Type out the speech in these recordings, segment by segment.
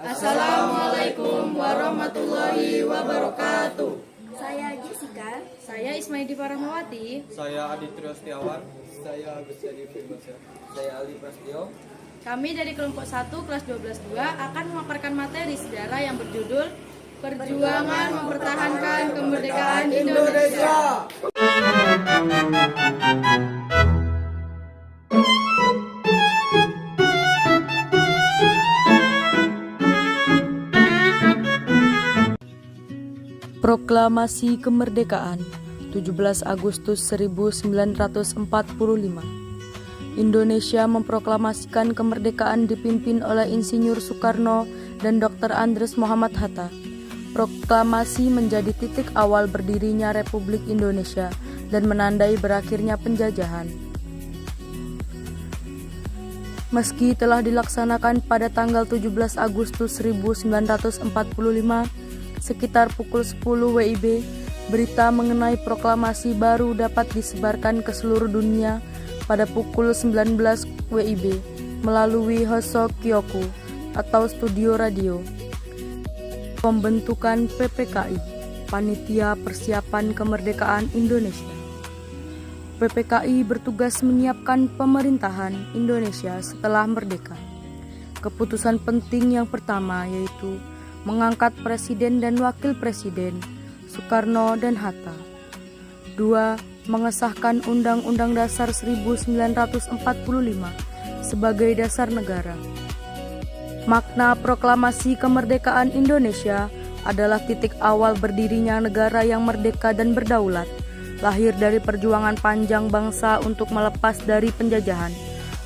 Assalamualaikum warahmatullahi wabarakatuh. Saya Jessica. Saya Ismaidi Parahmawati. Saya Adit Setiawan. Saya Agus Jadi Firmansyah. Saya Ali Prasetyo. Kami dari kelompok 1 kelas 12-2 akan memaparkan materi sejarah yang berjudul Perjuangan Mempertahankan Kemerdekaan Indonesia. Proklamasi Kemerdekaan 17 Agustus 1945. Indonesia memproklamasikan kemerdekaan dipimpin oleh Insinyur Soekarno dan Dr. Andres Muhammad Hatta. Proklamasi menjadi titik awal berdirinya Republik Indonesia dan menandai berakhirnya penjajahan. Meski telah dilaksanakan pada tanggal 17 Agustus 1945, sekitar pukul 10 WIB, berita mengenai proklamasi baru dapat disebarkan ke seluruh dunia pada pukul 19 WIB melalui Hoso Kyoku atau studio radio. Pembentukan PPKI, Panitia Persiapan Kemerdekaan Indonesia. PPKI bertugas menyiapkan pemerintahan Indonesia setelah merdeka. Keputusan penting yang pertama yaitu mengangkat Presiden dan Wakil Presiden Soekarno dan Hatta. 2. Mengesahkan Undang-Undang Dasar 1945 sebagai dasar negara. Makna proklamasi kemerdekaan Indonesia adalah titik awal berdirinya negara yang merdeka dan berdaulat, lahir dari perjuangan panjang bangsa untuk melepas dari penjajahan.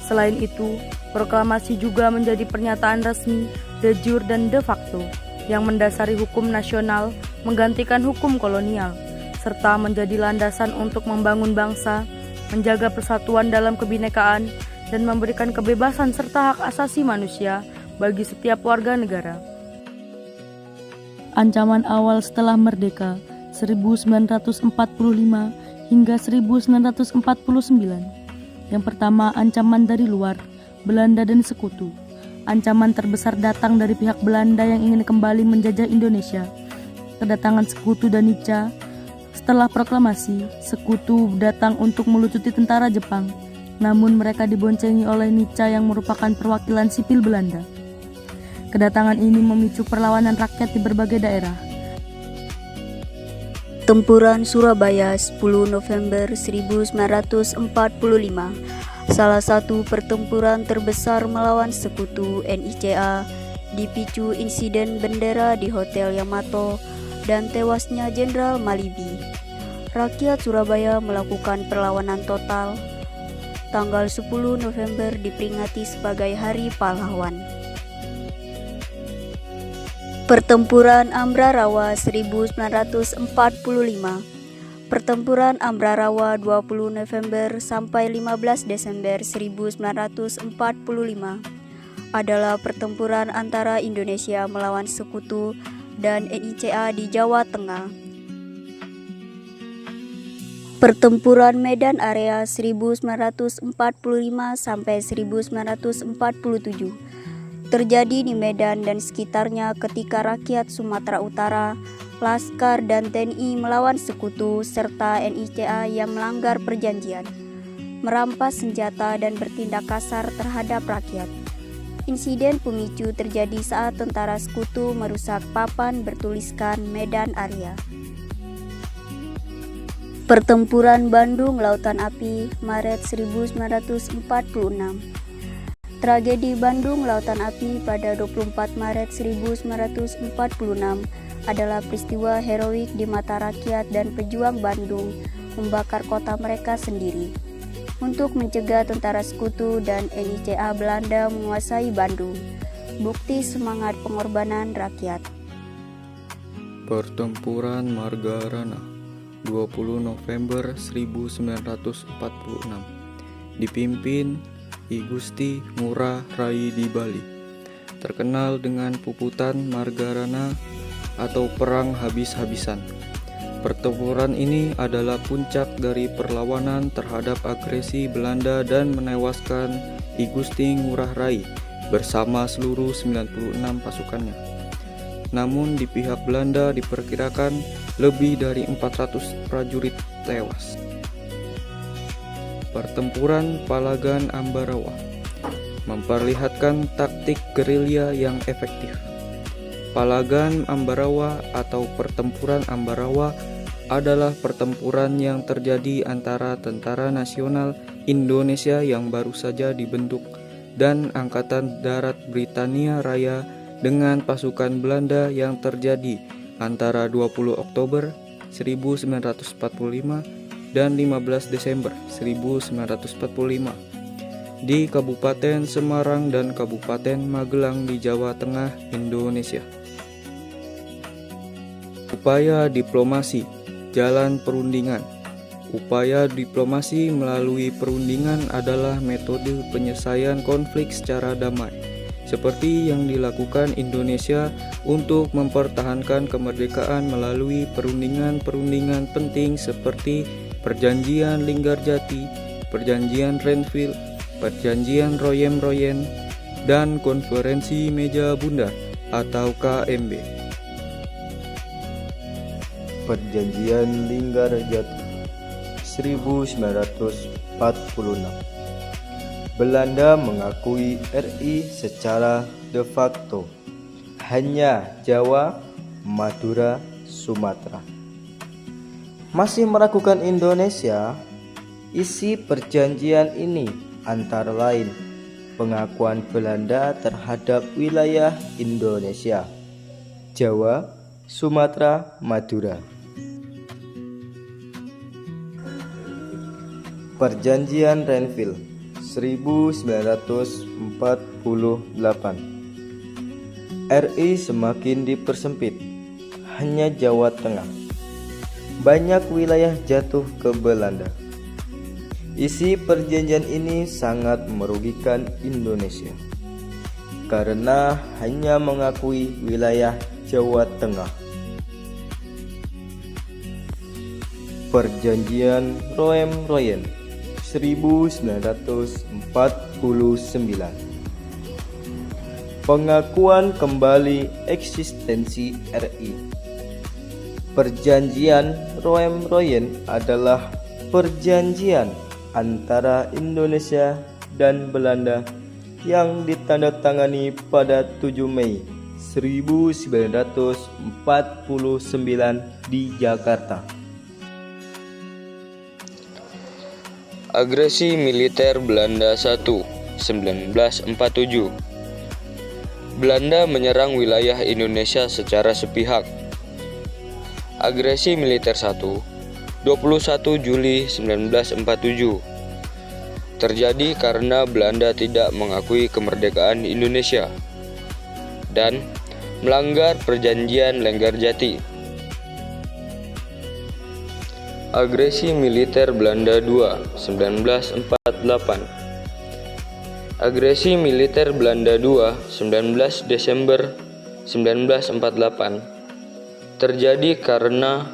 Selain itu, proklamasi juga menjadi pernyataan resmi de jure dan de facto yang mendasari hukum nasional, menggantikan hukum kolonial, serta menjadi landasan untuk membangun bangsa, menjaga persatuan dalam kebinekaan, dan memberikan kebebasan serta hak asasi manusia bagi setiap warga negara. Ancaman awal setelah merdeka 1945 hingga 1949. Yang pertama, ancaman dari luar, Belanda dan sekutu. Ancaman terbesar datang dari pihak Belanda yang ingin kembali menjajah Indonesia. Kedatangan sekutu dan Nica. Setelah proklamasi, sekutu datang untuk melucuti tentara Jepang. Namun mereka diboncengi oleh Nica yang merupakan perwakilan sipil Belanda. Kedatangan ini memicu perlawanan rakyat di berbagai daerah. Tempuran Surabaya 10 November 1945. Salah satu pertempuran terbesar melawan sekutu NICA dipicu insiden bendera di Hotel Yamato dan tewasnya Jenderal Malibi. Rakyat Surabaya melakukan perlawanan total. Tanggal 10 November diperingati sebagai Hari Pahlawan. Pertempuran Ambrarawa 1945. Pertempuran Ambrarawa 20 November sampai 15 Desember 1945 adalah pertempuran antara Indonesia melawan sekutu dan NICA di Jawa Tengah. Pertempuran Medan Area 1945 sampai 1947 terjadi di Medan dan sekitarnya ketika rakyat Sumatera Utara, Laskar dan TNI melawan sekutu serta NICA yang melanggar perjanjian, merampas senjata dan bertindak kasar terhadap rakyat. Insiden pemicu terjadi saat tentara sekutu merusak papan bertuliskan Medan Area. Pertempuran Bandung Lautan Api, Maret 1946. Tragedi Bandung Lautan Api pada 24 Maret 1946 adalah peristiwa heroik di mata rakyat dan pejuang Bandung membakar kota mereka sendiri untuk mencegah tentara sekutu dan NICA Belanda menguasai Bandung. Bukti semangat pengorbanan rakyat. Pertempuran Margarana 20 November 1946 dipimpin I Gusti Ngurah Rai di Bali, terkenal dengan puputan Margarana atau Perang Habis-Habisan. Pertempuran ini adalah puncak dari perlawanan terhadap agresi Belanda dan menewaskan I Gusti Ngurah Rai bersama seluruh 96 pasukannya. Namun di pihak Belanda diperkirakan lebih dari 400 prajurit tewas. Pertempuran Palagan Ambarawa memperlihatkan taktik gerilya yang efektif. Palagan Ambarawa atau Pertempuran Ambarawa adalah pertempuran yang terjadi antara Tentara Nasional Indonesia yang baru saja dibentuk dan Angkatan Darat Britania Raya dengan pasukan Belanda yang terjadi antara 20 Oktober 1945 dan 15 Desember 1945 di Kabupaten Semarang dan Kabupaten Magelang di Jawa Tengah, Indonesia. Upaya diplomasi, jalan perundingan. Upaya diplomasi melalui perundingan adalah metode penyelesaian konflik secara damai, seperti yang dilakukan Indonesia untuk mempertahankan kemerdekaan melalui perundingan-perundingan penting seperti Perjanjian Linggarjati, Perjanjian Renville, Perjanjian Royen-Royen, dan Konferensi Meja Bundar atau KMB. Perjanjian Linggarjati 1946. Belanda mengakui RI secara de facto hanya Jawa, Madura, Sumatera. Masih meragukan Indonesia. Isi perjanjian ini antara lain pengakuan Belanda terhadap wilayah Indonesia, Jawa, Sumatera, Madura. Perjanjian Renville 1948. RI semakin dipersempit, hanya Jawa Tengah. Banyak wilayah jatuh ke Belanda. Isi perjanjian ini sangat merugikan Indonesia karena hanya mengakui wilayah Jawa Tengah. Perjanjian Royen-Royen 1949. Pengakuan kembali eksistensi RI. Perjanjian Royen-Royen adalah perjanjian antara Indonesia dan Belanda yang ditandatangani pada 7 Mei 1949 di Jakarta. Agresi militer Belanda 1, 1947. Belanda menyerang wilayah Indonesia secara sepihak. Agresi militer 1, 21 Juli 1947. Terjadi karena Belanda tidak mengakui kemerdekaan Indonesia dan melanggar Perjanjian Linggarjati. Agresi militer Belanda 2, 1948. Agresi militer Belanda 2, 19 Desember 1948 terjadi karena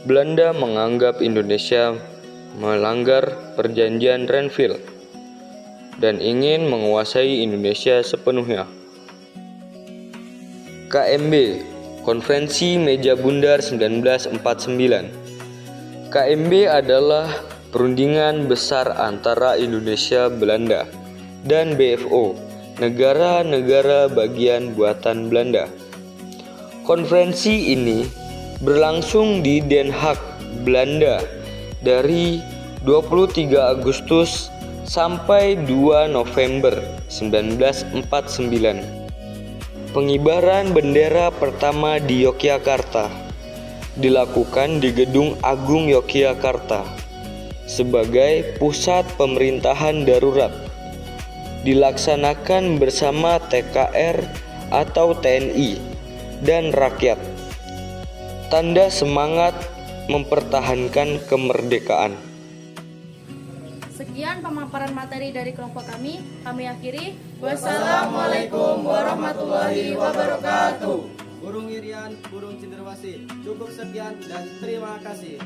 Belanda menganggap Indonesia melanggar Perjanjian Renville dan ingin menguasai Indonesia sepenuhnya. KMB, Konferensi Meja Bundar 1949. KMB adalah perundingan besar antara Indonesia, Belanda, dan BFO, negara-negara bagian buatan Belanda. Konferensi ini berlangsung di Den Haag, Belanda dari 23 Agustus sampai 2 November 1949. Pengibaran bendera pertama di Yogyakarta dilakukan di Gedung Agung Yogyakarta sebagai pusat pemerintahan darurat. Dilaksanakan bersama TKR atau TNI dan rakyat. Tanda semangat mempertahankan kemerdekaan. Sekian pemaparan materi dari kelompok kami akhiri. Wassalamualaikum warahmatullahi wabarakatuh. Burung Irian, burung cenderawasih. Cukup sekian dan terima kasih.